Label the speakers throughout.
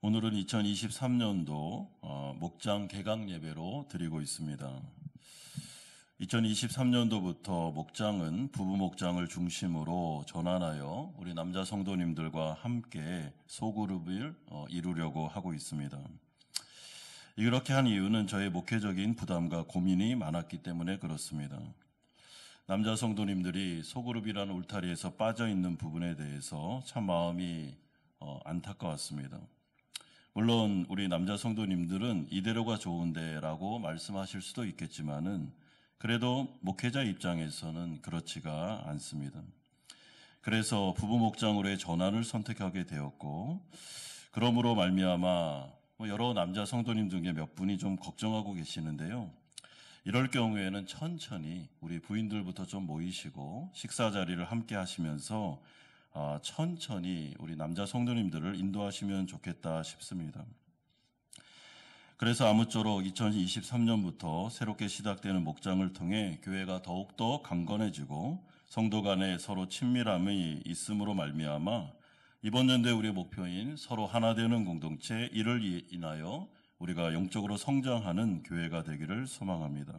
Speaker 1: 오늘은 2023년도 목장 개강 예배로 드리고 있습니다. 2023년도부터 목장은 부부 목장을 중심으로 전환하여 우리 남자 성도님들과 함께 소그룹을 이루려고 하고 있습니다. 이렇게 한 이유는 저의 목회적인 부담과 고민이 많았기 때문에 그렇습니다. 남자 성도님들이 소그룹이라는 울타리에서 빠져 있는 부분에 대해서 참 마음이 안타까웠습니다. 물론 우리 남자 성도님들은 이대로가 좋은데 라고 말씀하실 수도 있겠지만은 그래도 목회자 입장에서는 그렇지가 않습니다. 그래서 부부 목장으로의 전환을 선택하게 되었고, 그러므로 말미암아 여러 남자 성도님 중에 몇 분이 좀 걱정하고 계시는데요. 이럴 경우에는 천천히 우리 부인들부터 좀 모이시고 식사 자리를 함께 하시면서 천천히 우리 남자 성도님들을 인도하시면 좋겠다 싶습니다. 그래서 아무쪼록 2023년부터 새롭게 시작되는 목장을 통해 교회가 더욱더 강건해지고 성도 간에 서로 친밀함이 있음으로 말미암아 이번 연도의 우리의 목표인 서로 하나 되는 공동체, 이를 인하여 우리가 영적으로 성장하는 교회가 되기를 소망합니다.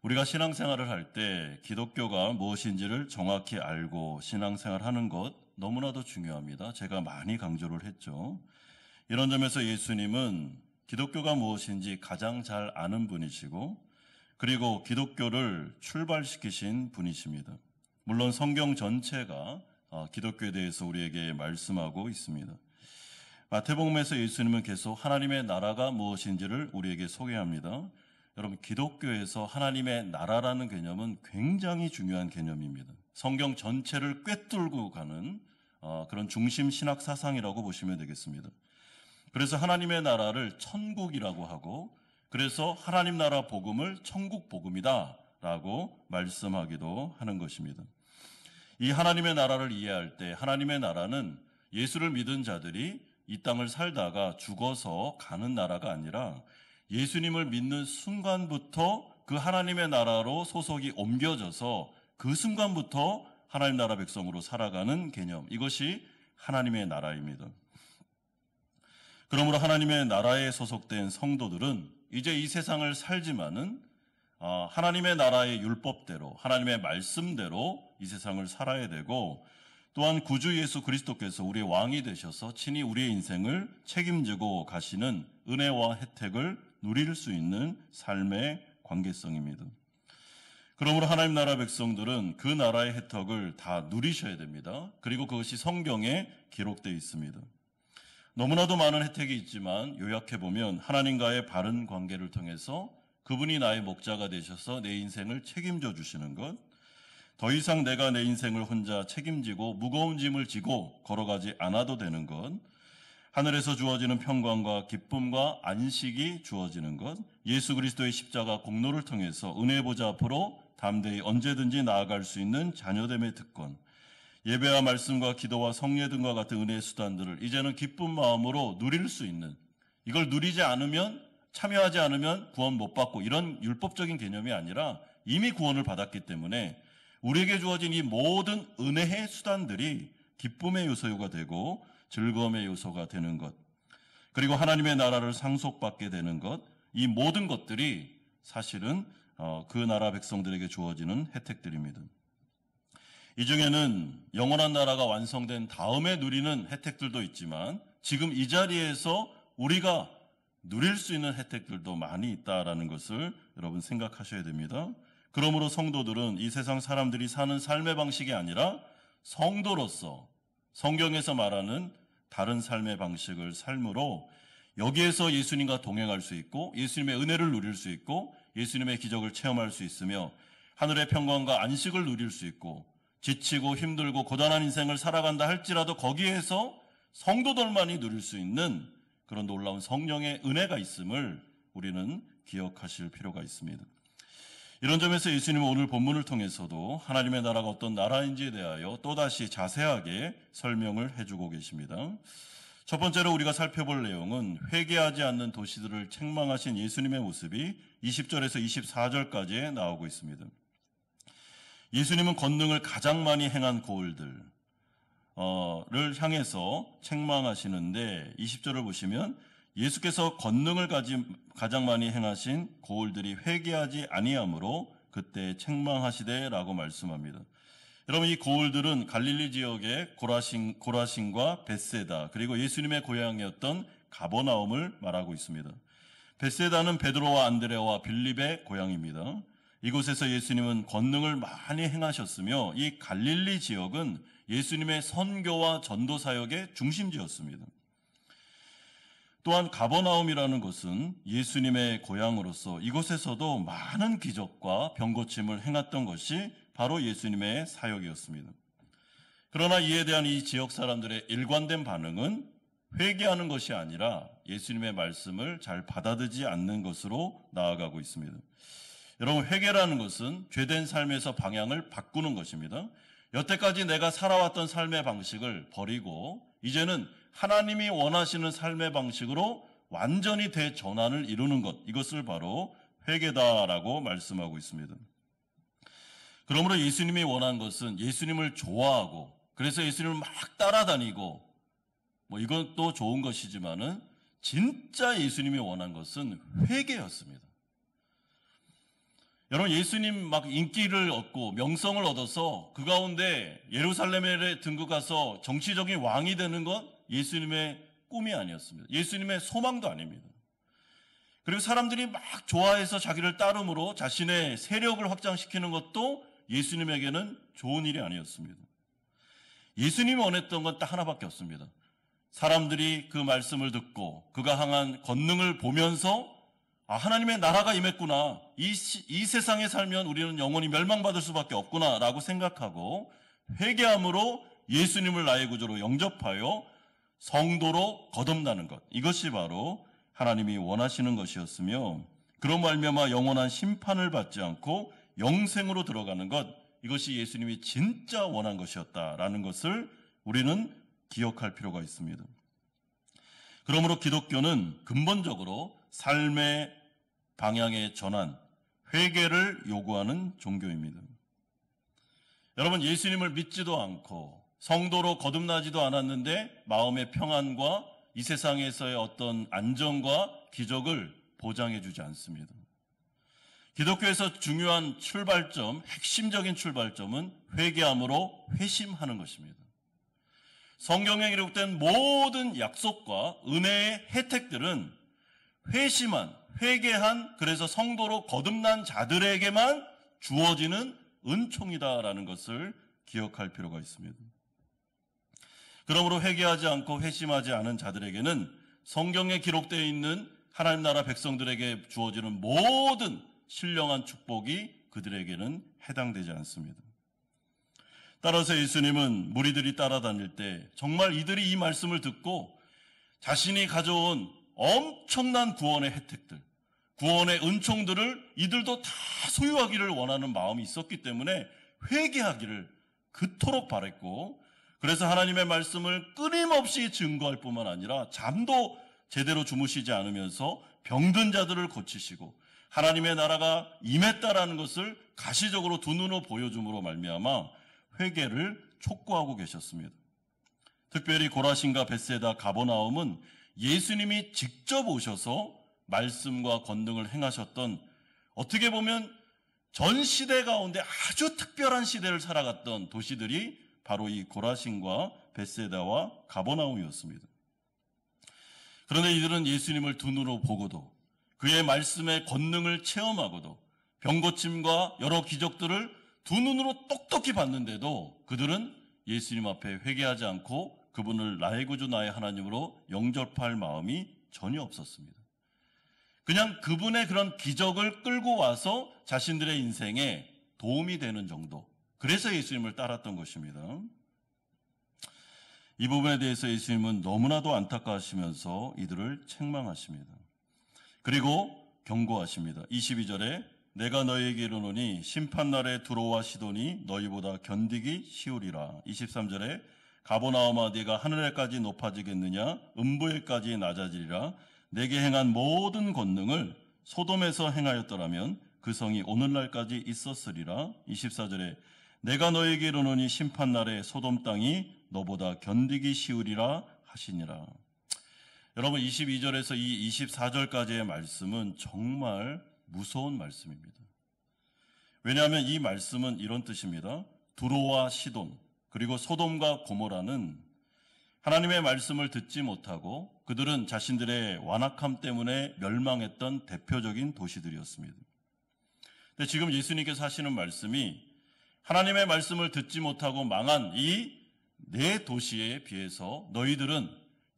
Speaker 1: 우리가 신앙생활을 할 때 기독교가 무엇인지를 정확히 알고 신앙생활하는 것 너무나도 중요합니다. 제가 많이 강조를 했죠. 이런 점에서 예수님은 기독교가 무엇인지 가장 잘 아는 분이시고, 그리고 기독교를 출발시키신 분이십니다. 물론 성경 전체가 기독교에 대해서 우리에게 말씀하고 있습니다. 마태복음에서 예수님은 계속 하나님의 나라가 무엇인지를 우리에게 소개합니다. 여러분, 기독교에서 하나님의 나라라는 개념은 굉장히 중요한 개념입니다. 성경 전체를 꿰뚫고 가는 그런 중심 신학 사상이라고 보시면 되겠습니다. 그래서 하나님의 나라를 천국이라고 하고, 그래서 하나님 나라 복음을 천국 복음이다 라고 말씀하기도 하는 것입니다. 이 하나님의 나라를 이해할 때 하나님의 나라는 예수를 믿은 자들이 이 땅을 살다가 죽어서 가는 나라가 아니라 예수님을 믿는 순간부터 그 하나님의 나라로 소속이 옮겨져서 그 순간부터 하나님 나라 백성으로 살아가는 개념, 이것이 하나님의 나라입니다. 그러므로 하나님의 나라에 소속된 성도들은 이제 이 세상을 살지만은 하나님의 나라의 율법대로, 하나님의 말씀대로 이 세상을 살아야 되고, 또한 구주 예수 그리스도께서 우리의 왕이 되셔서 친히 우리의 인생을 책임지고 가시는 은혜와 혜택을 누릴 수 있는 삶의 관계성입니다. 그러므로 하나님 나라 백성들은 그 나라의 혜택을 다 누리셔야 됩니다. 그리고 그것이 성경에 기록되어 있습니다. 너무나도 많은 혜택이 있지만 요약해보면 하나님과의 바른 관계를 통해서 그분이 나의 목자가 되셔서 내 인생을 책임져 주시는 것, 더 이상 내가 내 인생을 혼자 책임지고 무거운 짐을 지고 걸어가지 않아도 되는 것, 하늘에서 주어지는 평강과 기쁨과 안식이 주어지는 것, 예수 그리스도의 십자가 공로를 통해서 은혜 보좌 앞으로 담대히 언제든지 나아갈 수 있는 자녀됨의 특권, 예배와 말씀과 기도와 성례 등과 같은 은혜의 수단들을 이제는 기쁜 마음으로 누릴 수 있는, 이걸 누리지 않으면, 참여하지 않으면 구원 못 받고 이런 율법적인 개념이 아니라 이미 구원을 받았기 때문에 우리에게 주어진 이 모든 은혜의 수단들이 기쁨의 요소가 되고 즐거움의 요소가 되는 것, 그리고 하나님의 나라를 상속받게 되는 것, 이 모든 것들이 사실은 그 나라 백성들에게 주어지는 혜택들입니다. 이 중에는 영원한 나라가 완성된 다음에 누리는 혜택들도 있지만 지금 이 자리에서 우리가 누릴 수 있는 혜택들도 많이 있다라는 것을 여러분 생각하셔야 됩니다. 그러므로 성도들은 이 세상 사람들이 사는 삶의 방식이 아니라 성도로서 성경에서 말하는 다른 삶의 방식을 삶으로 여기에서 예수님과 동행할 수 있고 예수님의 은혜를 누릴 수 있고 예수님의 기적을 체험할 수 있으며 하늘의 평강과 안식을 누릴 수 있고 지치고 힘들고 고단한 인생을 살아간다 할지라도 거기에서 성도들만이 누릴 수 있는 그런 놀라운 성령의 은혜가 있음을 우리는 기억하실 필요가 있습니다. 이런 점에서 예수님은 오늘 본문을 통해서도 하나님의 나라가 어떤 나라인지에 대하여 또다시 자세하게 설명을 해주고 계십니다. 첫 번째로 우리가 살펴볼 내용은 회개하지 않는 도시들을 책망하신 예수님의 모습이 20절에서 24절까지에 나오고 있습니다. 예수님은 권능을 가장 많이 행한 고을들, 를 향해서 책망하시는데 20절을 보시면 예수께서 권능을 가장 많이 행하신 고을들이 회개하지 아니하므로 그때 책망하시되라고 말씀합니다. 여러분, 이 고을들은 갈릴리 지역의 고라신과 벳세다, 그리고 예수님의 고향이었던 가버나움을 말하고 있습니다. 벳세다는 베드로와 안드레와 빌립의 고향입니다. 이곳에서 예수님은 권능을 많이 행하셨으며 이 갈릴리 지역은 예수님의 선교와 전도 사역의 중심지였습니다. 또한 가버나움이라는 곳은 예수님의 고향으로서 이곳에서도 많은 기적과 병고침을 행했던 것이 바로 예수님의 사역이었습니다. 그러나 이에 대한 이 지역 사람들의 일관된 반응은 회개하는 것이 아니라 예수님의 말씀을 잘 받아들이지 않는 것으로 나아가고 있습니다. 여러분, 회개라는 것은 죄된 삶에서 방향을 바꾸는 것입니다. 여태까지 내가 살아왔던 삶의 방식을 버리고 이제는 하나님이 원하시는 삶의 방식으로 완전히 대전환을 이루는 것, 이것을 바로 회개다라고 말씀하고 있습니다. 그러므로 예수님이 원한 것은 예수님을 좋아하고 그래서 예수님을 막 따라다니고 이것도 좋은 것이지만은 진짜 예수님이 원한 것은 회개였습니다. 여러분, 예수님 막 인기를 얻고 명성을 얻어서 그 가운데 예루살렘에 등극가서 정치적인 왕이 되는 것 예수님의 꿈이 아니었습니다. 예수님의 소망도 아닙니다. 그리고 사람들이 막 좋아해서 자기를 따름으로 자신의 세력을 확장시키는 것도 예수님에게는 좋은 일이 아니었습니다. 예수님이 원했던 건 딱 하나밖에 없습니다. 사람들이 그 말씀을 듣고 그가 향한 권능을 보면서 하나님의 나라가 임했구나. 이 세상에 살면 우리는 영원히 멸망받을 수밖에 없구나 라고 생각하고 회개함으로 예수님을 나의 구주로 영접하여 성도로 거듭나는 것. 이것이 바로 하나님이 원하시는 것이었으며 그로 말미암아 영원한 심판을 받지 않고 영생으로 들어가는 것. 이것이 예수님이 진짜 원한 것이었다라는 것을 우리는 기억할 필요가 있습니다. 그러므로 기독교는 근본적으로 삶의 방향의 전환, 회개를 요구하는 종교입니다. 여러분, 예수님을 믿지도 않고 성도로 거듭나지도 않았는데 마음의 평안과 이 세상에서의 어떤 안정과 기적을 보장해 주지 않습니다. 기독교에서 중요한 출발점, 핵심적인 출발점은 회개함으로 회심하는 것입니다. 성경에 기록된 모든 약속과 은혜의 혜택들은 회개한, 그래서 성도로 거듭난 자들에게만 주어지는 은총이다라는 것을 기억할 필요가 있습니다. 그러므로 회개하지 않고 회심하지 않은 자들에게는 성경에 기록되어 있는 하나님 나라 백성들에게 주어지는 모든 신령한 축복이 그들에게는 해당되지 않습니다. 따라서 예수님은 무리들이 따라다닐 때 정말 이들이 이 말씀을 듣고 자신이 가져온 엄청난 구원의 혜택들, 구원의 은총들을 이들도 다 소유하기를 원하는 마음이 있었기 때문에 회개하기를 그토록 바랬고, 그래서 하나님의 말씀을 끊임없이 증거할 뿐만 아니라 잠도 제대로 주무시지 않으면서 병든 자들을 고치시고 하나님의 나라가 임했다라는 것을 가시적으로 두 눈으로 보여줌으로 말미암아 회개를 촉구하고 계셨습니다. 특별히 고라신과 벳세다, 가버나움은 예수님이 직접 오셔서 말씀과 권능을 행하셨던, 어떻게 보면 전 시대 가운데 아주 특별한 시대를 살아갔던 도시들이 바로 이 고라신과 벳세다와 가버나움이었습니다. 그런데 이들은 예수님을 두 눈으로 보고도 그의 말씀의 권능을 체험하고도 병고침과 여러 기적들을 두 눈으로 똑똑히 봤는데도 그들은 예수님 앞에 회개하지 않고 그분을 나의 구주 나의 하나님으로 영접할 마음이 전혀 없었습니다. 그냥 그분의 그런 기적을 끌고 와서 자신들의 인생에 도움이 되는 정도, 그래서 예수님을 따랐던 것입니다. 이 부분에 대해서 예수님은 너무나도 안타까워하시면서 이들을 책망하십니다. 그리고 경고하십니다. 22절에 내가 너희에게 이르노니 심판날에 두로와 시돈이 너희보다 견디기 쉬우리라. 23절에 가버나움아 네가 하늘에까지 높아지겠느냐 음부에까지 낮아지리라. 내게 행한 모든 권능을 소돔에서 행하였더라면 그 성이 오늘날까지 있었으리라. 24절에 내가 너에게 이르노니 심판날에 소돔 땅이 너보다 견디기 쉬우리라 하시니라. 여러분, 22절에서 이 24절까지의 말씀은 정말 무서운 말씀입니다. 왜냐하면 이 말씀은 이런 뜻입니다. 두로와 시돈 그리고 소돔과 고모라는 하나님의 말씀을 듣지 못하고 그들은 자신들의 완악함 때문에 멸망했던 대표적인 도시들이었습니다. 근데 지금 예수님께서 하시는 말씀이 하나님의 말씀을 듣지 못하고 망한 이 네 도시에 비해서 너희들은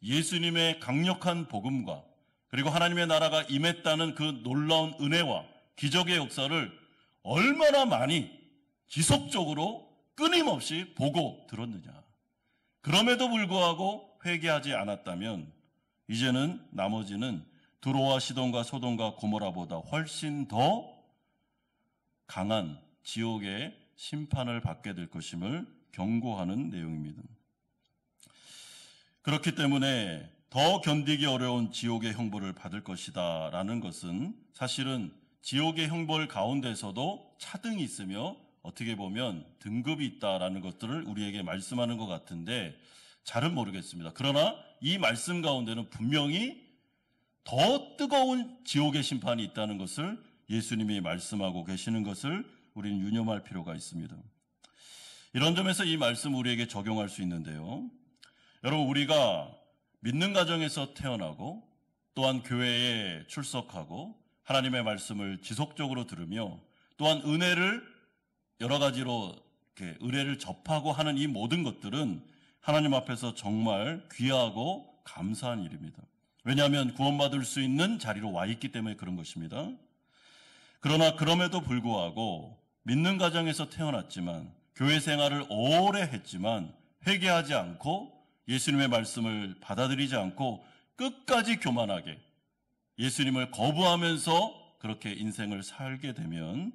Speaker 1: 예수님의 강력한 복음과 그리고 하나님의 나라가 임했다는 그 놀라운 은혜와 기적의 역사를 얼마나 많이 지속적으로 끊임없이 보고 들었느냐. 그럼에도 불구하고 회개하지 않았다면 이제는 나머지는 두로와 시돈과 소돔과 고모라보다 훨씬 더 강한 지옥의 심판을 받게 될 것임을 경고하는 내용입니다. 그렇기 때문에 더 견디기 어려운 지옥의 형벌을 받을 것이다 라는 것은 사실은 지옥의 형벌 가운데서도 차등이 있으며 어떻게 보면 등급이 있다라는 것들을 우리에게 말씀하는 것 같은데 잘은 모르겠습니다. 그러나 이 말씀 가운데는 분명히 더 뜨거운 지옥의 심판이 있다는 것을 예수님이 말씀하고 계시는 것을 우리는 유념할 필요가 있습니다. 이런 점에서 이 말씀 우리에게 적용할 수 있는데요. 여러분, 우리가 믿는 가정에서 태어나고 또한 교회에 출석하고 하나님의 말씀을 지속적으로 들으며 또한 은혜를 여러 가지로 이렇게 은혜를 접하고 하는 이 모든 것들은 하나님 앞에서 정말 귀하고 감사한 일입니다. 왜냐하면 구원받을 수 있는 자리로 와 있기 때문에 그런 것입니다. 그러나 그럼에도 불구하고 믿는 가정에서 태어났지만 교회 생활을 오래 했지만 회개하지 않고 예수님의 말씀을 받아들이지 않고 끝까지 교만하게 예수님을 거부하면서 그렇게 인생을 살게 되면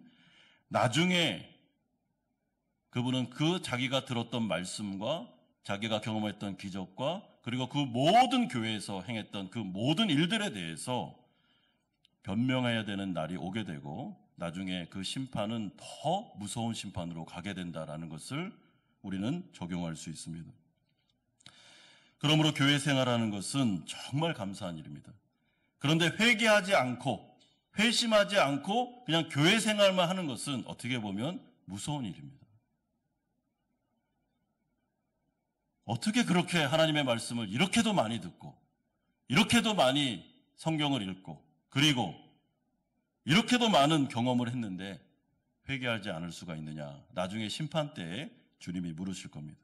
Speaker 1: 나중에 그분은 그 자기가 들었던 말씀과 자기가 경험했던 기적과 그리고 그 모든 교회에서 행했던 그 모든 일들에 대해서 변명해야 되는 날이 오게 되고 나중에 그 심판은 더 무서운 심판으로 가게 된다라는 것을 우리는 적용할 수 있습니다. 그러므로 교회 생활하는 것은 정말 감사한 일입니다. 그런데 회개하지 않고 회심하지 않고 그냥 교회 생활만 하는 것은 어떻게 보면 무서운 일입니다. 어떻게 그렇게 하나님의 말씀을 이렇게도 많이 듣고 이렇게도 많이 성경을 읽고 그리고 이렇게도 많은 경험을 했는데 회개하지 않을 수가 있느냐. 나중에 심판 때에 주님이 물으실 겁니다.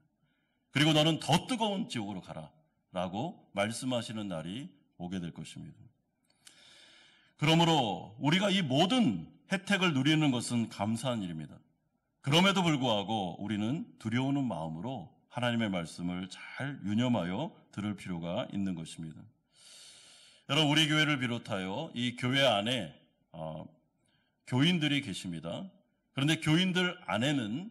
Speaker 1: 그리고 너는 더 뜨거운 지옥으로 가라 라고 말씀하시는 날이 오게 될 것입니다. 그러므로 우리가 이 모든 혜택을 누리는 것은 감사한 일입니다. 그럼에도 불구하고 우리는 두려우는 마음으로 하나님의 말씀을 잘 유념하여 들을 필요가 있는 것입니다. 여러분, 우리 교회를 비롯하여 이 교회 안에 교인들이 계십니다. 그런데 교인들 안에는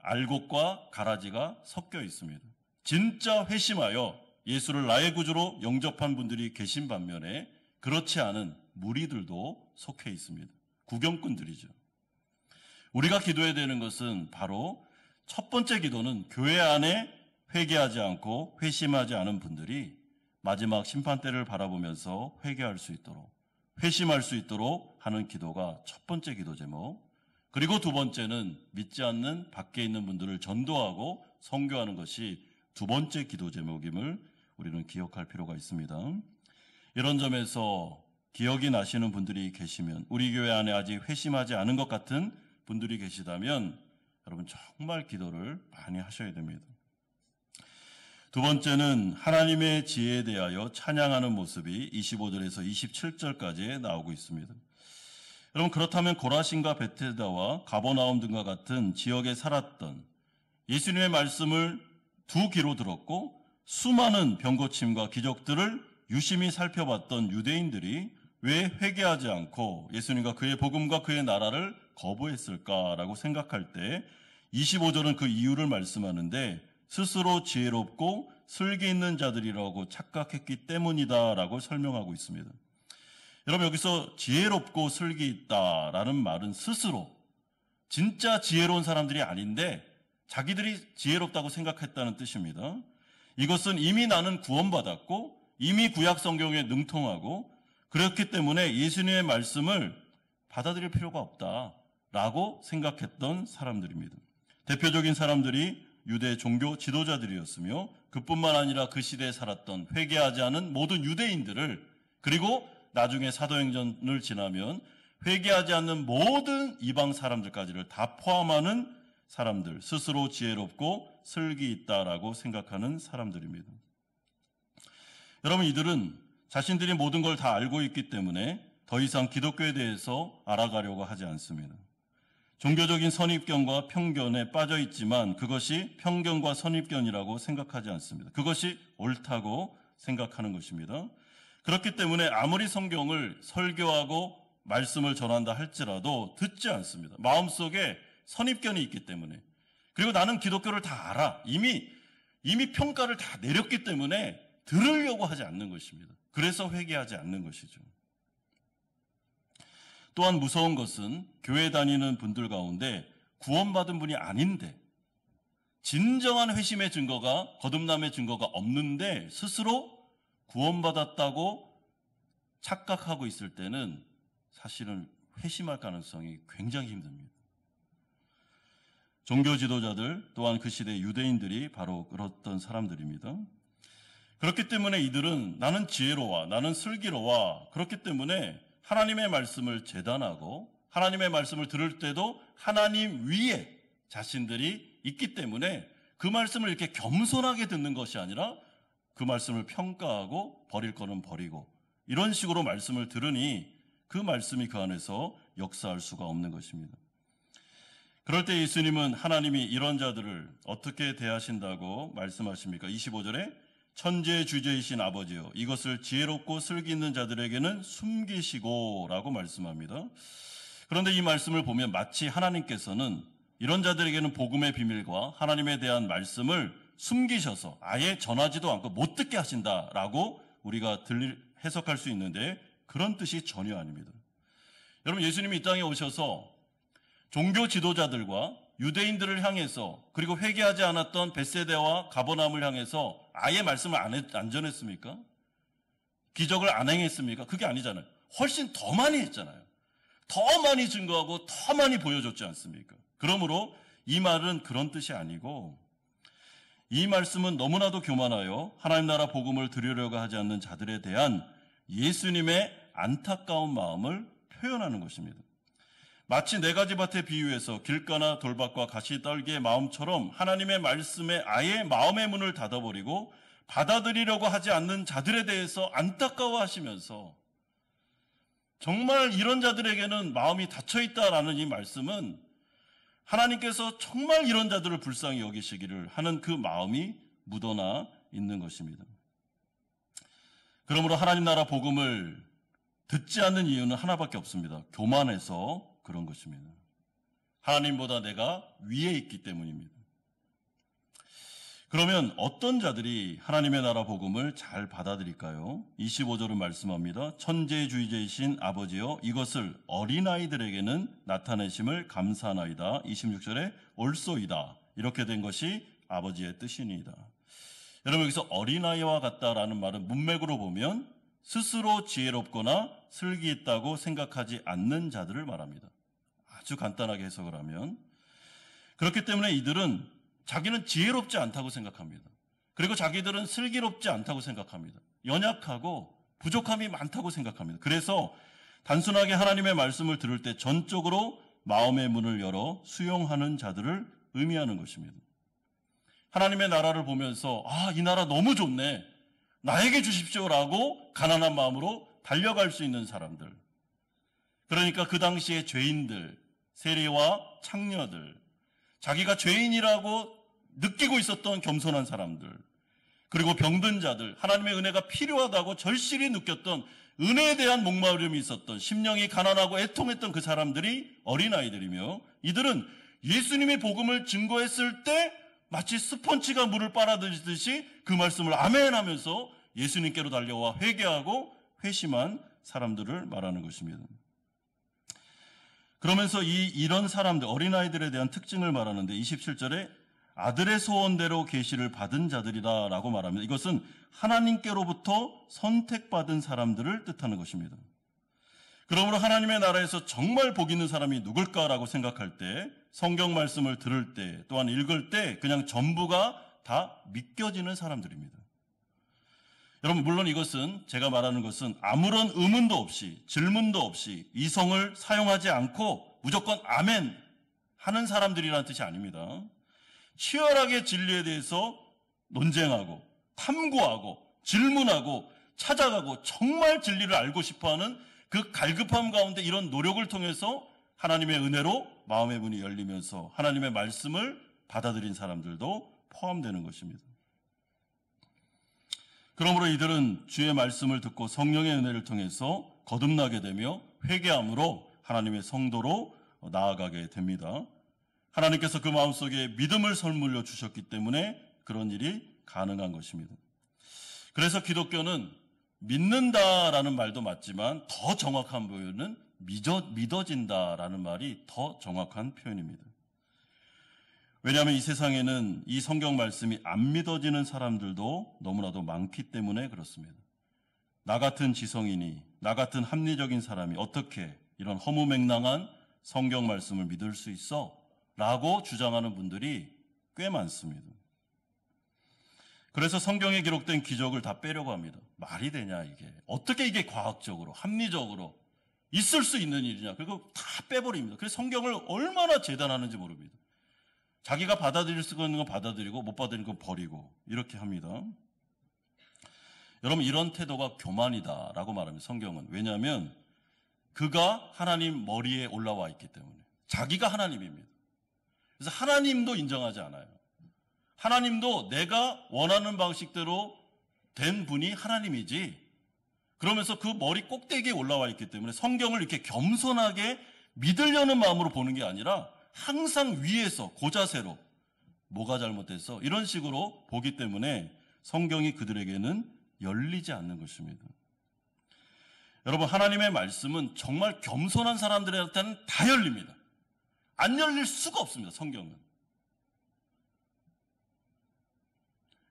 Speaker 1: 알곡과 가라지가 섞여 있습니다. 진짜 회심하여 예수를 나의 구주로 영접한 분들이 계신 반면에 그렇지 않은 무리들도 속해 있습니다. 구경꾼들이죠. 우리가 기도해야 되는 것은 바로 첫 번째 기도는 교회 안에 회개하지 않고 회심하지 않은 분들이 마지막 심판 때를 바라보면서 회개할 수 있도록 회심할 수 있도록 하는 기도가 첫 번째 기도 제목. 그리고 두 번째는 믿지 않는 밖에 있는 분들을 전도하고 선교하는 것이 두 번째 기도 제목임을 우리는 기억할 필요가 있습니다. 이런 점에서 기억이 나시는 분들이 계시면 우리 교회 안에 아직 회심하지 않은 것 같은 분들이 계시다면 여러분 정말 기도를 많이 하셔야 됩니다. 두 번째는 하나님의 지혜에 대하여 찬양하는 모습이 25절에서 27절까지 나오고 있습니다. 여러분, 그렇다면 고라신과 베테다와 가버나움 등과 같은 지역에 살았던 예수님의 말씀을 두 귀로 들었고 수많은 병고침과 기적들을 유심히 살펴봤던 유대인들이 왜 회개하지 않고 예수님과 그의 복음과 그의 나라를 거부했을까라고 생각할 때 25절은 그 이유를 말씀하는데 스스로 지혜롭고 슬기 있는 자들이라고 착각했기 때문이다라고 설명하고 있습니다. 여러분, 여기서 지혜롭고 슬기 있다라는 말은 스스로 진짜 지혜로운 사람들이 아닌데 자기들이 지혜롭다고 생각했다는 뜻입니다. 이것은 이미 나는 구원받았고 이미 구약 성경에 능통하고 그렇기 때문에 예수님의 말씀을 받아들일 필요가 없다라고 생각했던 사람들입니다. 대표적인 사람들이 유대 종교 지도자들이었으며 그뿐만 아니라 그 시대에 살았던 회개하지 않은 모든 유대인들을, 그리고 나중에 사도행전을 지나면 회개하지 않는 모든 이방 사람들까지를 다 포함하는 사람들, 스스로 지혜롭고 슬기 있다라고 생각하는 사람들입니다. 여러분, 이들은 자신들이 모든 걸 다 알고 있기 때문에 더 이상 기독교에 대해서 알아가려고 하지 않습니다. 종교적인 선입견과 편견에 빠져 있지만 그것이 편견과 선입견이라고 생각하지 않습니다. 그것이 옳다고 생각하는 것입니다. 그렇기 때문에 아무리 성경을 설교하고 말씀을 전한다 할지라도 듣지 않습니다. 마음속에 선입견이 있기 때문에. 그리고 나는 기독교를 다 알아. 이미 평가를 다 내렸기 때문에 들으려고 하지 않는 것입니다. 그래서 회개하지 않는 것이죠. 또한 무서운 것은 교회 다니는 분들 가운데 구원받은 분이 아닌데 진정한 회심의 증거가, 거듭남의 증거가 없는데 스스로 구원받았다고 착각하고 있을 때는 사실은 회심할 가능성이 굉장히 힘듭니다. 종교 지도자들 또한 그 시대 유대인들이 바로 그렇던 사람들입니다. 그렇기 때문에 이들은 나는 지혜로워, 나는 슬기로워, 그렇기 때문에 하나님의 말씀을 재단하고 하나님의 말씀을 들을 때도 하나님 위에 자신들이 있기 때문에 그 말씀을 이렇게 겸손하게 듣는 것이 아니라 그 말씀을 평가하고 버릴 거는 버리고 이런 식으로 말씀을 들으니 그 말씀이 그 안에서 역사할 수가 없는 것입니다. 그럴 때 예수님은 하나님이 이런 자들을 어떻게 대하신다고 말씀하십니까? 25절에 천지의 주제이신 아버지여 이것을 지혜롭고 슬기 있는 자들에게는 숨기시고 라고 말씀합니다. 그런데 이 말씀을 보면 마치 하나님께서는 이런 자들에게는 복음의 비밀과 하나님에 대한 말씀을 숨기셔서 아예 전하지도 않고 못 듣게 하신다라고 우리가 해석할 수 있는데 그런 뜻이 전혀 아닙니다. 여러분, 예수님이 이 땅에 오셔서 종교 지도자들과 유대인들을 향해서 그리고 회개하지 않았던 벳세다와 가버나움을 향해서 아예 말씀을 안 전했습니까? 기적을 안 행했습니까? 그게 아니잖아요. 훨씬 더 많이 했잖아요. 더 많이 증거하고 더 많이 보여줬지 않습니까? 그러므로 이 말은 그런 뜻이 아니고 이 말씀은 너무나도 교만하여 하나님 나라 복음을 들으려고 하지 않는 자들에 대한 예수님의 안타까운 마음을 표현하는 것입니다. 마치 네 가지 밭의 비유에서 길가나 돌밭과 가시떨기의 마음처럼 하나님의 말씀에 아예 마음의 문을 닫아버리고 받아들이려고 하지 않는 자들에 대해서 안타까워하시면서 정말 이런 자들에게는 마음이 닫혀있다라는 이 말씀은 하나님께서 정말 이런 자들을 불쌍히 여기시기를 하는 그 마음이 묻어나 있는 것입니다. 그러므로 하나님 나라 복음을 듣지 않는 이유는 하나밖에 없습니다. 교만해서 그런 것입니다. 하나님보다 내가 위에 있기 때문입니다. 그러면 어떤 자들이 하나님의 나라 복음을 잘 받아들일까요? 25절은 말씀합니다. 천재주의자이신 아버지여 이것을 어린아이들에게는 나타내심을 감사하나이다. 26절에 옳소이다. 이렇게 된 것이 아버지의 뜻이니이다. 여러분, 여기서 어린아이와 같다라는 말은 문맥으로 보면 스스로 지혜롭거나 슬기 있다고 생각하지 않는 자들을 말합니다. 아주 간단하게 해석을 하면. 그렇기 때문에 이들은 자기는 지혜롭지 않다고 생각합니다. 그리고 자기들은 슬기롭지 않다고 생각합니다. 연약하고 부족함이 많다고 생각합니다. 그래서 단순하게 하나님의 말씀을 들을 때 전적으로 마음의 문을 열어 수용하는 자들을 의미하는 것입니다. 하나님의 나라를 보면서 이 나라 너무 좋네. 나에게 주십시오라고 가난한 마음으로 달려갈 수 있는 사람들. 그러니까 그 당시에 죄인들, 세리와 창녀들, 자기가 죄인이라고 느끼고 있었던 겸손한 사람들, 그리고 병든 자들, 하나님의 은혜가 필요하다고 절실히 느꼈던 은혜에 대한 목마름이 있었던 심령이 가난하고 애통했던 그 사람들이 어린아이들이며 이들은 예수님의 복음을 증거했을 때 마치 스펀지가 물을 빨아들이듯이 그 말씀을 아멘 하면서 예수님께로 달려와 회개하고 회심한 사람들을 말하는 것입니다. 그러면서 이런 사람들, 어린아이들에 대한 특징을 말하는데 27절에 아들의 소원대로 계시를 받은 자들이다 라고 말합니다. 이것은 하나님께로부터 선택받은 사람들을 뜻하는 것입니다. 그러므로 하나님의 나라에서 정말 복 있는 사람이 누굴까라고 생각할 때, 성경 말씀을 들을 때, 또한 읽을 때 그냥 전부가 다 믿겨지는 사람들입니다. 여러분, 물론 이것은, 제가 말하는 것은 아무런 의문도 없이, 질문도 없이 이성을 사용하지 않고 무조건 아멘 하는 사람들이라는 뜻이 아닙니다. 치열하게 진리에 대해서 논쟁하고 탐구하고 질문하고 찾아가고 정말 진리를 알고 싶어하는 그 갈급함 가운데 이런 노력을 통해서 하나님의 은혜로 마음의 문이 열리면서 하나님의 말씀을 받아들인 사람들도 포함되는 것입니다. 그러므로 이들은 주의 말씀을 듣고 성령의 은혜를 통해서 거듭나게 되며 회개함으로 하나님의 성도로 나아가게 됩니다. 하나님께서 그 마음속에 믿음을 선물로 주셨기 때문에 그런 일이 가능한 것입니다. 그래서 기독교는 믿는다라는 말도 맞지만 더 정확한 표현은 믿어진다라는 말이 더 정확한 표현입니다. 왜냐하면 이 세상에는 이 성경 말씀이 안 믿어지는 사람들도 너무나도 많기 때문에 그렇습니다. 나 같은 지성인이, 나 같은 합리적인 사람이 어떻게 이런 허무맹랑한 성경 말씀을 믿을 수 있어? 라고 주장하는 분들이 꽤 많습니다. 그래서 성경에 기록된 기적을 다 빼려고 합니다. 말이 되냐 이게. 어떻게 이게 과학적으로, 합리적으로 있을 수 있는 일이냐. 그리고 다 빼버립니다. 그래서 성경을 얼마나 재단하는지 모릅니다. 자기가 받아들일 수 있는 건 받아들이고 못 받아들이는 건 버리고 이렇게 합니다. 여러분, 이런 태도가 교만이다라고 말합니다. 성경은. 왜냐하면 그가 하나님 머리에 올라와 있기 때문에. 자기가 하나님입니다. 그래서 하나님도 인정하지 않아요. 하나님도 내가 원하는 방식대로 된 분이 하나님이지. 그러면서 그 머리 꼭대기에 올라와 있기 때문에 성경을 이렇게 겸손하게 믿으려는 마음으로 보는 게 아니라 항상 위에서 고자세로 뭐가 잘못됐어? 이런 식으로 보기 때문에 성경이 그들에게는 열리지 않는 것입니다. 여러분, 하나님의 말씀은 정말 겸손한 사람들한테는 다 열립니다. 안 열릴 수가 없습니다. 성경은.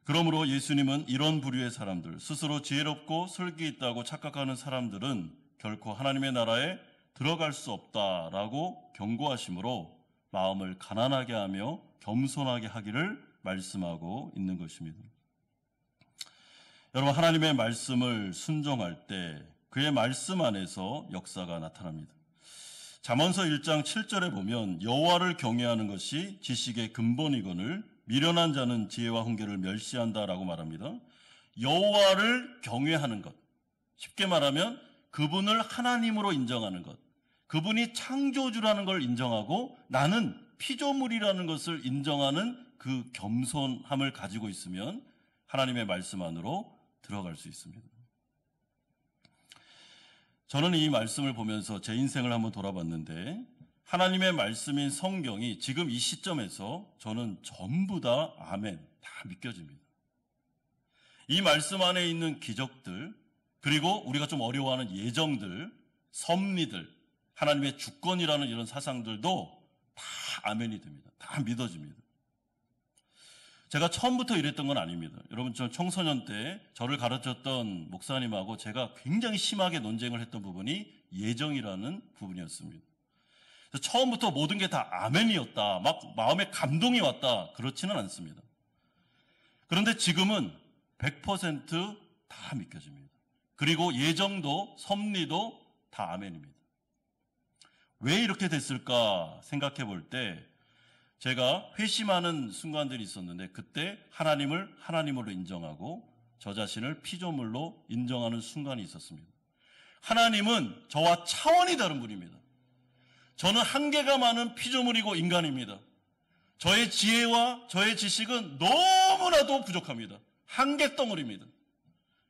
Speaker 1: 그러므로 예수님은 이런 부류의 사람들, 스스로 지혜롭고 설기 있다고 착각하는 사람들은 결코 하나님의 나라에 들어갈 수 없다라고 경고하심으로 마음을 가난하게 하며 겸손하게 하기를 말씀하고 있는 것입니다. 여러분, 하나님의 말씀을 순종할 때 그의 말씀 안에서 역사가 나타납니다. 잠언서 1장 7절에 보면 여호와를 경외하는 것이 지식의 근본이거늘 미련한 자는 지혜와 훈계를 멸시한다라고 말합니다. 여호와를 경외하는 것, 쉽게 말하면 그분을 하나님으로 인정하는 것, 그분이 창조주라는 걸 인정하고 나는 피조물이라는 것을 인정하는 그 겸손함을 가지고 있으면 하나님의 말씀 안으로 들어갈 수 있습니다. 저는 이 말씀을 보면서 제 인생을 한번 돌아봤는데 하나님의 말씀인 성경이 지금 이 시점에서 저는 전부 다 아멘, 다 믿겨집니다. 이 말씀 안에 있는 기적들, 그리고 우리가 좀 어려워하는 예정들, 섭리들, 하나님의 주권이라는 이런 사상들도 다 아멘이 됩니다. 다 믿어집니다. 제가 처음부터 이랬던 건 아닙니다. 여러분, 저 청소년 때 저를 가르쳤던 목사님하고 제가 굉장히 심하게 논쟁을 했던 부분이 예정이라는 부분이었습니다. 그래서 처음부터 모든 게 다 아멘이었다, 막 마음에 감동이 왔다, 그렇지는 않습니다. 그런데 지금은 100% 다 믿겨집니다. 그리고 예정도 섭리도 다 아멘입니다. 왜 이렇게 됐을까 생각해 볼 때 제가 회심하는 순간들이 있었는데 그때 하나님을 하나님으로 인정하고 저 자신을 피조물로 인정하는 순간이 있었습니다. 하나님은 저와 차원이 다른 분입니다. 저는 한계가 많은 피조물이고 인간입니다. 저의 지혜와 저의 지식은 너무나도 부족합니다. 한계 덩어리입니다.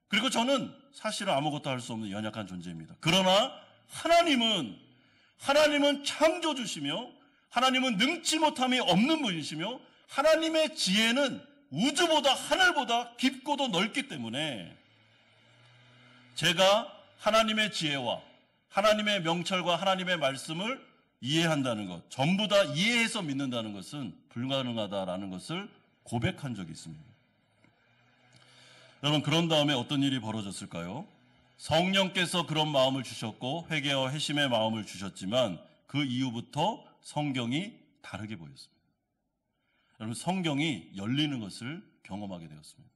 Speaker 1: 그리고 저는 사실은 아무것도 할 수 없는 연약한 존재입니다. 그러나 하나님은 창조주시며 하나님은 능치 못함이 없는 분이시며 하나님의 지혜는 우주보다 하늘보다 깊고도 넓기 때문에 제가 하나님의 지혜와 하나님의 명철과 하나님의 말씀을 이해한다는 것, 전부 다 이해해서 믿는다는 것은 불가능하다라는 것을 고백한 적이 있습니다. 여러분, 그런 다음에 어떤 일이 벌어졌을까요? 성령께서 그런 마음을 주셨고 회개와 회심의 마음을 주셨지만 그 이후부터 성경이 다르게 보였습니다. 여러분, 성경이 열리는 것을 경험하게 되었습니다.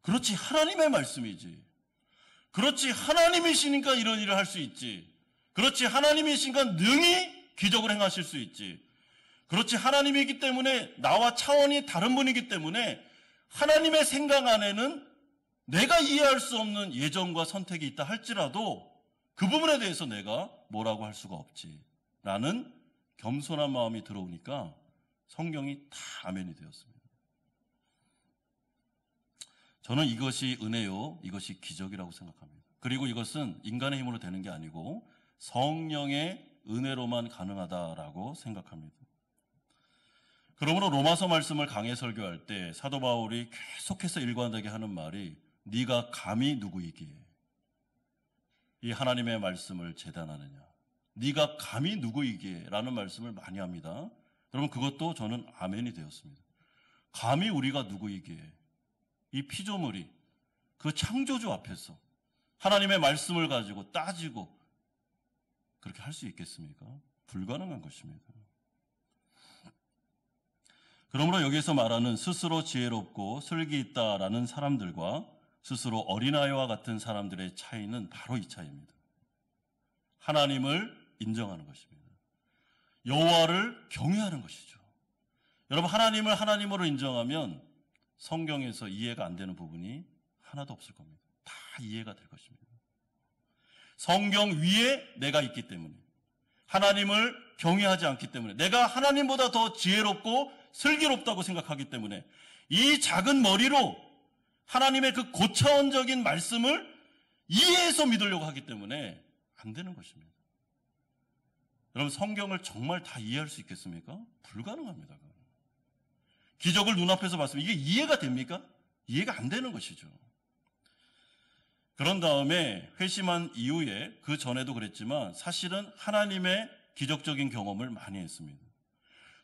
Speaker 1: 그렇지, 하나님의 말씀이지. 그렇지, 하나님이시니까 이런 일을 할 수 있지. 그렇지, 하나님이시니까 능히 기적을 행하실 수 있지. 그렇지, 하나님이기 때문에 나와 차원이 다른 분이기 때문에 하나님의 생각 안에는 내가 이해할 수 없는 예정과 선택이 있다 할지라도 그 부분에 대해서 내가 뭐라고 할 수가 없지 라는 겸손한 마음이 들어오니까 성경이 다 아멘이 되었습니다. 저는 이것이 은혜요, 이것이 기적이라고 생각합니다. 그리고 이것은 인간의 힘으로 되는 게 아니고 성령의 은혜로만 가능하다라고 생각합니다. 그러므로 로마서 말씀을 강해 설교할 때 사도 바울이 계속해서 일관되게 하는 말이 네가 감히 누구이기에 이 하나님의 말씀을 재단하느냐, 네가 감히 누구이기에 라는 말씀을 많이 합니다. 여러분, 그것도 저는 아멘이 되었습니다. 감히 우리가 누구이기에 이 피조물이 그 창조주 앞에서 하나님의 말씀을 가지고 따지고 그렇게 할 수 있겠습니까? 불가능한 것입니다. 그러므로 여기서 말하는 스스로 지혜롭고 슬기 있다라는 사람들과 스스로 어린아이와 같은 사람들의 차이는 바로 이 차이입니다. 하나님을 인정하는 것입니다. 여호와를 경외하는 것이죠. 여러분, 하나님을 하나님으로 인정하면 성경에서 이해가 안 되는 부분이 하나도 없을 겁니다. 다 이해가 될 것입니다. 성경 위에 내가 있기 때문에, 하나님을 경외하지 않기 때문에, 내가 하나님보다 더 지혜롭고 슬기롭다고 생각하기 때문에 이 작은 머리로 하나님의 그 고차원적인 말씀을 이해해서 믿으려고 하기 때문에 안 되는 것입니다. 여러분, 성경을 정말 다 이해할 수 있겠습니까? 불가능합니다. 기적을 눈앞에서 봤으면 이게 이해가 됩니까? 이해가 안 되는 것이죠. 그런 다음에 회심한 이후에, 그 전에도 그랬지만 사실은 하나님의 기적적인 경험을 많이 했습니다.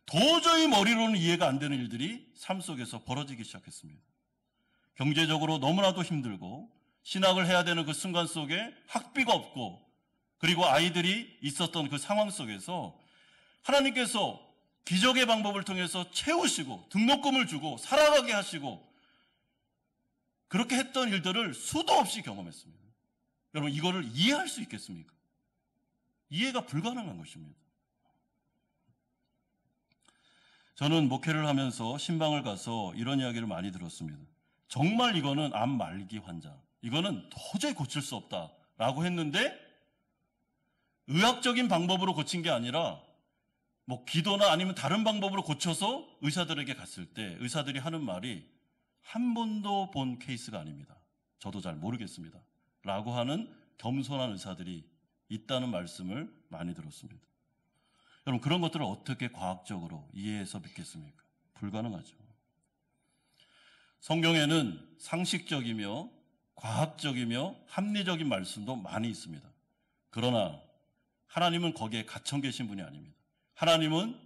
Speaker 1: 도저히 머리로는 이해가 안 되는 일들이 삶 속에서 벌어지기 시작했습니다. 경제적으로 너무나도 힘들고 신학을 해야 되는 그 순간 속에 학비가 없고, 그리고 아이들이 있었던 그 상황 속에서 하나님께서 기적의 방법을 통해서 채우시고 등록금을 주고 살아가게 하시고 그렇게 했던 일들을 수도 없이 경험했습니다. 여러분, 이거를 이해할 수 있겠습니까? 이해가 불가능한 것입니다. 저는 목회를 하면서 신방을 가서 이런 이야기를 많이 들었습니다. 정말 이거는 암 말기 환자, 이거는 도저히 고칠 수 없다라고 했는데 의학적인 방법으로 고친 게 아니라 뭐 기도나 아니면 다른 방법으로 고쳐서 의사들에게 갔을 때 의사들이 하는 말이 한 번도 본 케이스가 아닙니다. 저도 잘 모르겠습니다. 라고 하는 겸손한 의사들이 있다는 말씀을 많이 들었습니다. 여러분, 그런 것들을 어떻게 과학적으로 이해해서 믿겠습니까? 불가능하죠. 성경에는 상식적이며 과학적이며 합리적인 말씀도 많이 있습니다. 그러나 하나님은 거기에 갇혀 계신 분이 아닙니다. 하나님은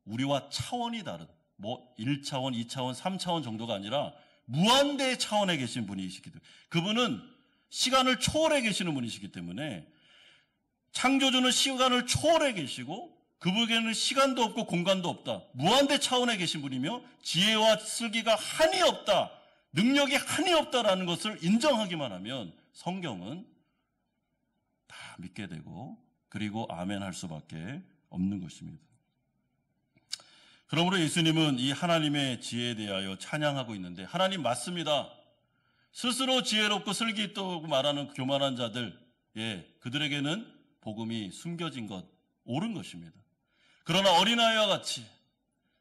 Speaker 1: 우리와 차원이 다른, 뭐 1차원, 2차원, 3차원 정도가 아니라 무한대의 차원에 계신 분이시기 때문에, 그분은 시간을 초월해 계시는 분이시기 때문에, 창조주는 시간을 초월해 계시고 그분에게는 시간도 없고 공간도 없다, 무한대 차원에 계신 분이며 지혜와 슬기가 한이 없다, 능력이 한이 없다라는 것을 인정하기만 하면 성경은 다 믿게 되고, 그리고 아멘 할 수밖에 없는 것입니다. 그러므로 예수님은 이 하나님의 지혜에 대하여 찬양하고 있는데, 하나님 맞습니다. 스스로 지혜롭고 슬기 있다고 말하는 교만한 자들, 그들에게는 복음이 숨겨진 것, 옳은 것입니다. 그러나 어린아이와 같이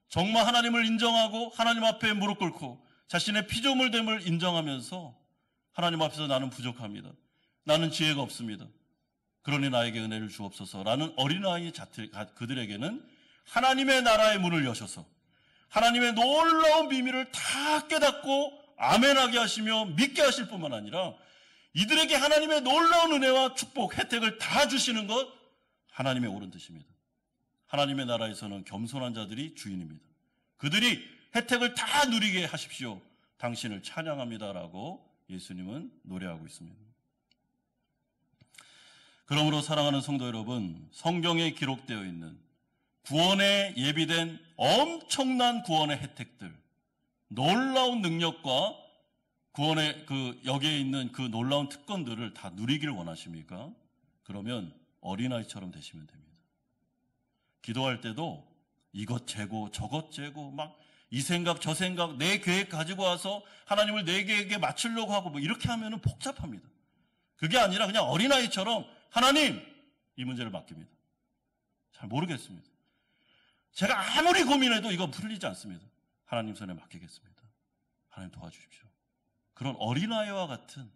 Speaker 1: 정말 하나님을 인정하고 하나님 앞에 무릎 꿇고 자신의 피조물됨을 인정하면서 하나님 앞에서 나는 부족합니다, 나는 지혜가 없습니다, 그러니 나에게 은혜를 주옵소서라는 어린아이 그들에게는 하나님의 나라의 문을 여셔서 하나님의 놀라운 비밀을 다 깨닫고 아멘하게 하시며 믿게 하실 뿐만 아니라 이들에게 하나님의 놀라운 은혜와 축복, 혜택을 다 주시는 것, 하나님의 옳은 뜻입니다. 하나님의 나라에서는 겸손한 자들이 주인입니다. 그들이 혜택을 다 누리게 하십시오. 당신을 찬양합니다라고 예수님은 노래하고 있습니다. 그러므로 사랑하는 성도 여러분, 성경에 기록되어 있는 구원에 예비된 엄청난 구원의 혜택들, 놀라운 능력과 구원의 여기에 있는 그 놀라운 특권들을 다 누리길 원하십니까? 그러면 어린아이처럼 되시면 됩니다. 기도할 때도 이것 재고 저것 재고 막 이 생각 저 생각 내 계획 가지고 와서 하나님을 내 계획에 맞추려고 하고 뭐 이렇게 하면은 복잡합니다. 그게 아니라 그냥 어린아이처럼 하나님 이 문제를 맡깁니다. 잘 모르겠습니다. 제가 아무리 고민해도 이거 풀리지 않습니다. 하나님 손에 맡기겠습니다. 하나님 도와주십시오. 그런 어린아이와 같은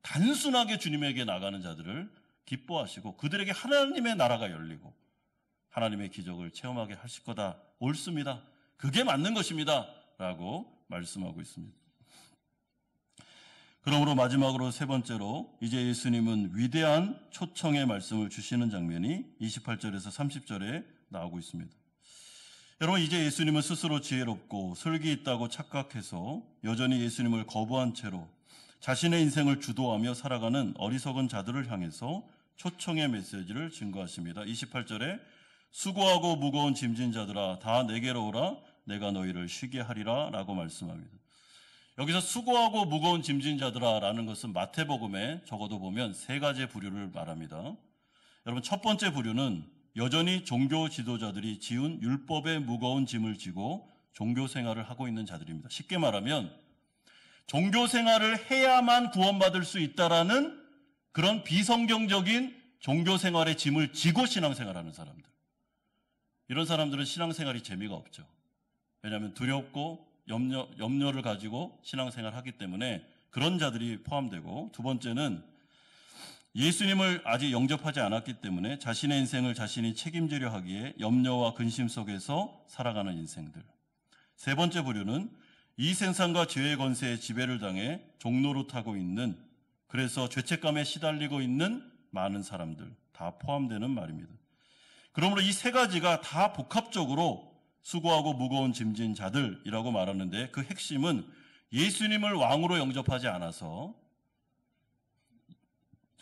Speaker 1: 단순하게 주님에게 나가는 자들을 기뻐하시고 그들에게 하나님의 나라가 열리고 하나님의 기적을 체험하게 하실 거다. 옳습니다. 그게 맞는 것입니다. 라고 말씀하고 있습니다. 그러므로 마지막으로 세 번째로 이제 예수님은 위대한 초청의 말씀을 주시는 장면이 28절에서 30절에 나오고 있습니다. 여러분, 이제 예수님은 스스로 지혜롭고 설기 있다고 착각해서 여전히 예수님을 거부한 채로 자신의 인생을 주도하며 살아가는 어리석은 자들을 향해서 초청의 메시지를 증거하십니다. 28절에 수고하고 무거운 짐진 자들아 다 내게로 오라 내가 너희를 쉬게 하리라 라고 말씀합니다. 여기서 수고하고 무거운 짐진 자들아 라는 것은 마태복음에 적어도 보면 세 가지 부류를 말합니다. 여러분, 첫 번째 부류는 여전히 종교 지도자들이 지은 율법의 무거운 짐을 지고 종교 생활을 하고 있는 자들입니다. 쉽게 말하면 종교 생활을 해야만 구원받을 수 있다라는 그런 비성경적인 종교 생활의 짐을 지고 신앙생활하는 사람들. 이런 사람들은 신앙생활이 재미가 없죠. 왜냐하면 두렵고 염려를 가지고 신앙생활하기 때문에 그런 자들이 포함되고, 두 번째는 예수님을 아직 영접하지 않았기 때문에 자신의 인생을 자신이 책임지려 하기에 염려와 근심 속에서 살아가는 인생들. 세 번째 부류는 이 세상과 죄의 권세에 지배를 당해 종노릇하고 있는, 그래서 죄책감에 시달리고 있는 많은 사람들 다 포함되는 말입니다. 그러므로 이 세 가지가 다 복합적으로 수고하고 무거운 짐진 자들이라고 말하는데, 그 핵심은 예수님을 왕으로 영접하지 않아서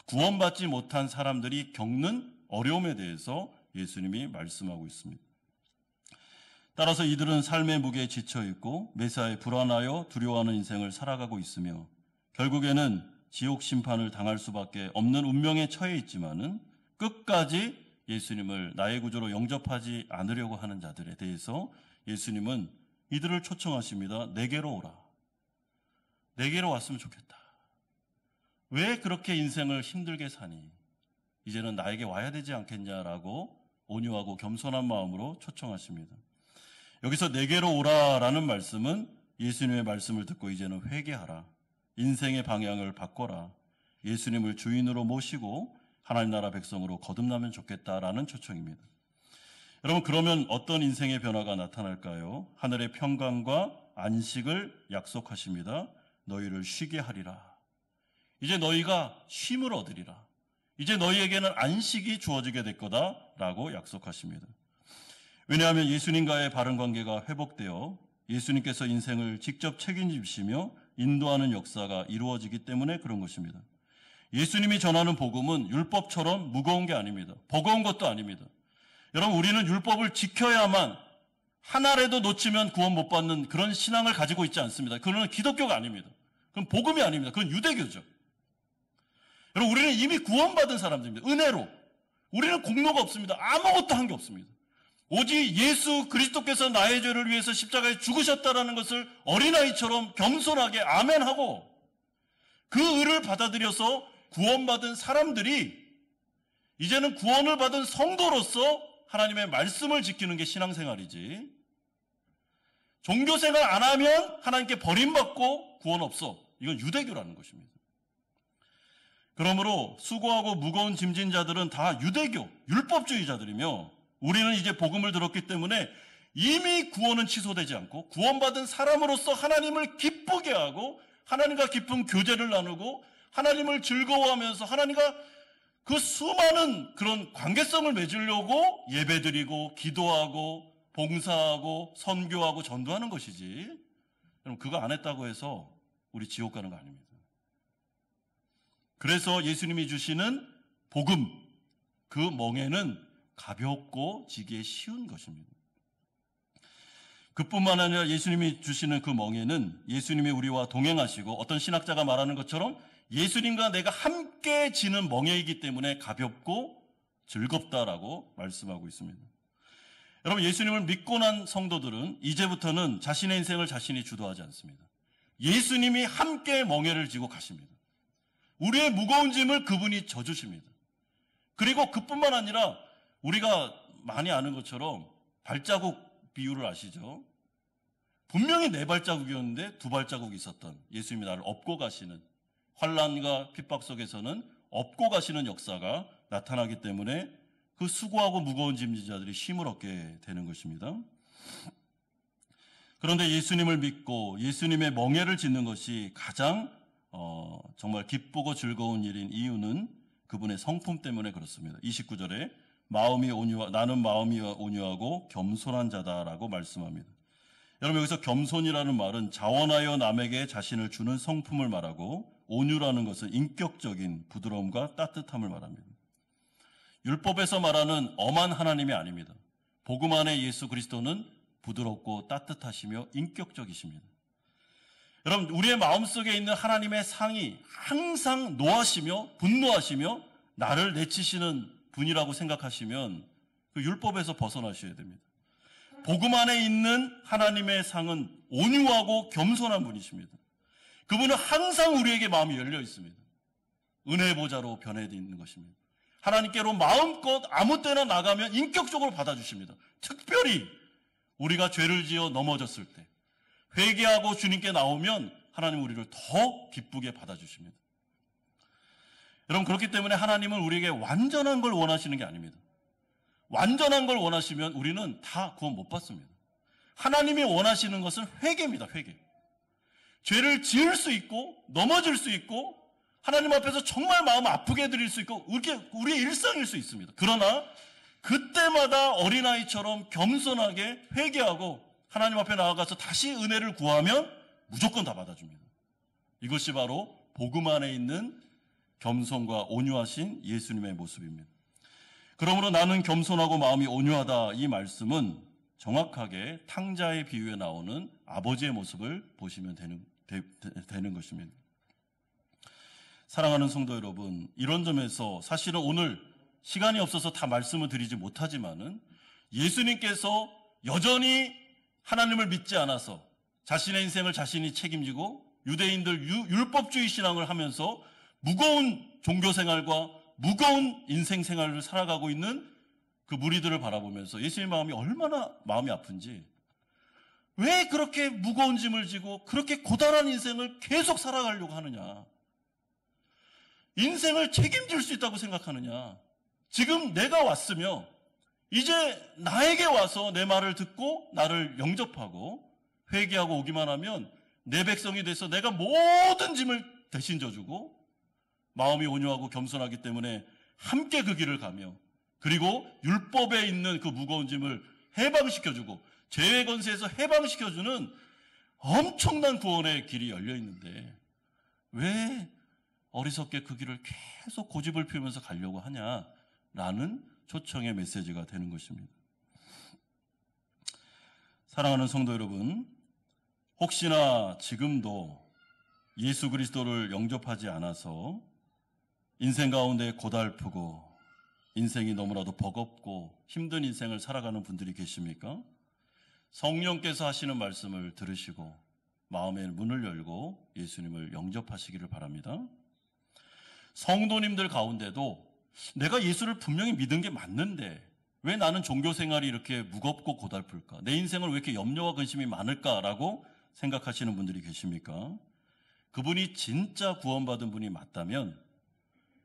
Speaker 1: 구원받지 못한 사람들이 겪는 어려움에 대해서 예수님이 말씀하고 있습니다. 따라서 이들은 삶의 무게에 지쳐있고 매사에 불안하여 두려워하는 인생을 살아가고 있으며 결국에는 지옥 심판을 당할 수밖에 없는 운명에 처해 있지만은 끝까지 예수님을 나의 구주로 영접하지 않으려고 하는 자들에 대해서 예수님은 이들을 초청하십니다. 내게로 오라. 내게로 왔으면 좋겠다. 왜 그렇게 인생을 힘들게 사니? 이제는 나에게 와야 되지 않겠냐라고 온유하고 겸손한 마음으로 초청하십니다. 여기서 내게로 오라라는 말씀은 예수님의 말씀을 듣고 이제는 회개하라. 인생의 방향을 바꿔라. 예수님을 주인으로 모시고 하나님 나라 백성으로 거듭나면 좋겠다라는 초청입니다. 여러분, 그러면 어떤 인생의 변화가 나타날까요? 하늘의 평강과 안식을 약속하십니다. 너희를 쉬게 하리라. 이제 너희가 쉼을 얻으리라. 이제 너희에게는 안식이 주어지게 될 거다라고 약속하십니다. 왜냐하면 예수님과의 바른 관계가 회복되어 예수님께서 인생을 직접 책임지시며 인도하는 역사가 이루어지기 때문에 그런 것입니다. 예수님이 전하는 복음은 율법처럼 무거운 게 아닙니다. 버거운 것도 아닙니다. 여러분, 우리는 율법을 지켜야만 하나라도 놓치면 구원 못 받는 그런 신앙을 가지고 있지 않습니다. 그건 기독교가 아닙니다. 그건 복음이 아닙니다. 그건 유대교죠. 여러분, 우리는 이미 구원받은 사람들입니다. 은혜로. 우리는 공로가 없습니다. 아무것도 한 게 없습니다. 오직 예수 그리스도께서 나의 죄를 위해서 십자가에 죽으셨다라는 것을 어린아이처럼 겸손하게 아멘하고 그 의를 받아들여서 구원받은 사람들이 이제는 구원을 받은 성도로서 하나님의 말씀을 지키는 게 신앙생활이지, 종교생활 안 하면 하나님께 버림받고 구원 없어, 이건 유대교라는 것입니다. 그러므로 수고하고 무거운 짐진 자들은 다 유대교, 율법주의자들이며 우리는 이제 복음을 들었기 때문에 이미 구원은 취소되지 않고 구원받은 사람으로서 하나님을 기쁘게 하고 하나님과 깊은 교제를 나누고 하나님을 즐거워하면서 하나님과 그 수많은 그런 관계성을 맺으려고 예배드리고 기도하고 봉사하고 선교하고 전도하는 것이지, 여러분 그거 안 했다고 해서 우리 지옥 가는 거 아닙니다. 그래서 예수님이 주시는 복음, 그 멍에는 가볍고 지기에 쉬운 것입니다. 그뿐만 아니라 예수님이 주시는 그 멍에는 예수님이 우리와 동행하시고, 어떤 신학자가 말하는 것처럼 예수님과 내가 함께 지는 멍에이기 때문에 가볍고 즐겁다라고 말씀하고 있습니다. 여러분, 예수님을 믿고 난 성도들은 이제부터는 자신의 인생을 자신이 주도하지 않습니다. 예수님이 함께 멍에를 지고 가십니다. 우리의 무거운 짐을 그분이 져주십니다. 그리고 그뿐만 아니라 우리가 많이 아는 것처럼 발자국 비유를 아시죠? 분명히 4발자국이었는데 2발자국이 있었던 예수님이 나를 업고 가시는, 환난과 핍박 속에서는 업고 가시는 역사가 나타나기 때문에 그 수고하고 무거운 짐지자들이 힘을 얻게 되는 것입니다. 그런데 예수님을 믿고 예수님의 멍에를 짓는 것이 가장 정말 기쁘고 즐거운 일인 이유는 그분의 성품 때문에 그렇습니다. 29절에 나는 마음이 온유하고 겸손한 자다라고 말씀합니다. 여러분, 여기서 겸손이라는 말은 자원하여 남에게 자신을 주는 성품을 말하고, 온유라는 것은 인격적인 부드러움과 따뜻함을 말합니다. 율법에서 말하는 엄한 하나님이 아닙니다. 복음 안에 예수 그리스도는 부드럽고 따뜻하시며 인격적이십니다. 여러분, 우리의 마음속에 있는 하나님의 상이 항상 노하시며 분노하시며 나를 내치시는 분이라고 생각하시면 그 율법에서 벗어나셔야 됩니다. 복음 안에 있는 하나님의 상은 온유하고 겸손한 분이십니다. 그분은 항상 우리에게 마음이 열려 있습니다. 은혜의 보좌로 변해져 있는 것입니다. 하나님께로 마음껏 아무 때나 나가면 인격적으로 받아주십니다. 특별히 우리가 죄를 지어 넘어졌을 때 회개하고 주님께 나오면 하나님 우리를 더 기쁘게 받아주십니다. 여러분, 그렇기 때문에 하나님은 우리에게 완전한 걸 원하시는 게 아닙니다. 완전한 걸 원하시면 우리는 다 구원 못 받습니다. 하나님이 원하시는 것은 회개입니다. 회개. 죄를 지을 수 있고 넘어질 수 있고 하나님 앞에서 정말 마음 아프게 드릴 수 있고 우리의 일상일 수 있습니다. 그러나 그때마다 어린아이처럼 겸손하게 회개하고 하나님 앞에 나아가서 다시 은혜를 구하면 무조건 다 받아줍니다. 이것이 바로 복음 안에 있는 겸손과 온유하신 예수님의 모습입니다. 그러므로 나는 겸손하고 마음이 온유하다, 이 말씀은 정확하게 탕자의 비유에 나오는 아버지의 모습을 보시면 되는 것입니다. 사랑하는 성도 여러분, 이런 점에서 사실은 오늘 시간이 없어서 다 말씀을 드리지 못하지만은 예수님께서 여전히 하나님을 믿지 않아서 자신의 인생을 자신이 책임지고 유대인들 율법주의 신앙을 하면서 무거운 종교생활과 무거운 인생생활을 살아가고 있는 그 무리들을 바라보면서 예수님의 마음이 얼마나 마음이 아픈지, 왜 그렇게 무거운 짐을 지고 그렇게 고단한 인생을 계속 살아가려고 하느냐, 인생을 책임질 수 있다고 생각하느냐, 지금 내가 왔으며 이제 나에게 와서 내 말을 듣고 나를 영접하고 회개하고 오기만 하면 내 백성이 돼서 내가 모든 짐을 대신 져주고 마음이 온유하고 겸손하기 때문에 함께 그 길을 가며, 그리고 율법에 있는 그 무거운 짐을 해방시켜주고 죄의 권세에서 해방시켜주는 엄청난 구원의 길이 열려 있는데 왜 어리석게 그 길을 계속 고집을 피우면서 가려고 하냐라는 초청의 메시지가 되는 것입니다. 사랑하는 성도 여러분, 혹시나 지금도 예수 그리스도를 영접하지 않아서 인생 가운데 고달프고 인생이 너무나도 버겁고 힘든 인생을 살아가는 분들이 계십니까? 성령께서 하시는 말씀을 들으시고 마음의 문을 열고 예수님을 영접하시기를 바랍니다. 성도님들 가운데도 내가 예수를 분명히 믿은 게 맞는데 왜 나는 종교생활이 이렇게 무겁고 고달플까? 내 인생을 왜 이렇게 염려와 근심이 많을까라고 생각하시는 분들이 계십니까? 그분이 진짜 구원받은 분이 맞다면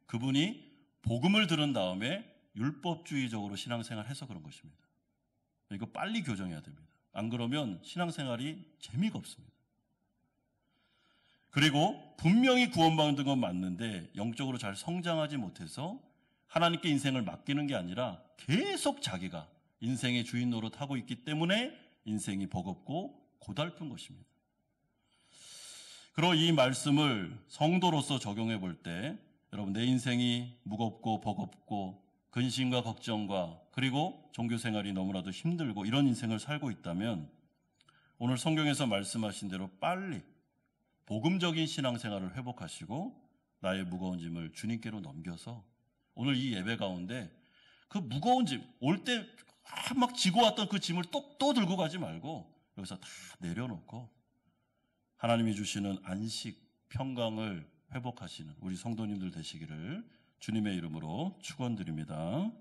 Speaker 1: 그분이 복음을 들은 다음에 율법주의적으로 신앙생활해서 그런 것입니다. 이거 빨리 교정해야 됩니다. 안 그러면 신앙생활이 재미가 없습니다. 그리고 분명히 구원받은 건 맞는데 영적으로 잘 성장하지 못해서 하나님께 인생을 맡기는 게 아니라 계속 자기가 인생의 주인 노릇하고 있기 때문에 인생이 버겁고 고달픈 것입니다. 그리고 이 말씀을 성도로서 적용해 볼 때 여러분 내 인생이 무겁고 버겁고 근심과 걱정과 그리고 종교 생활이 너무나도 힘들고 이런 인생을 살고 있다면 오늘 성경에서 말씀하신 대로 빨리 복음적인 신앙생활을 회복하시고 나의 무거운 짐을 주님께로 넘겨서 오늘 이 예배 가운데 그 무거운 짐, 올 때 막 지고 왔던 그 짐을 또 들고 가지 말고 여기서 다 내려놓고 하나님이 주시는 안식, 평강을 회복하시는 우리 성도님들 되시기를 주님의 이름으로 축원드립니다.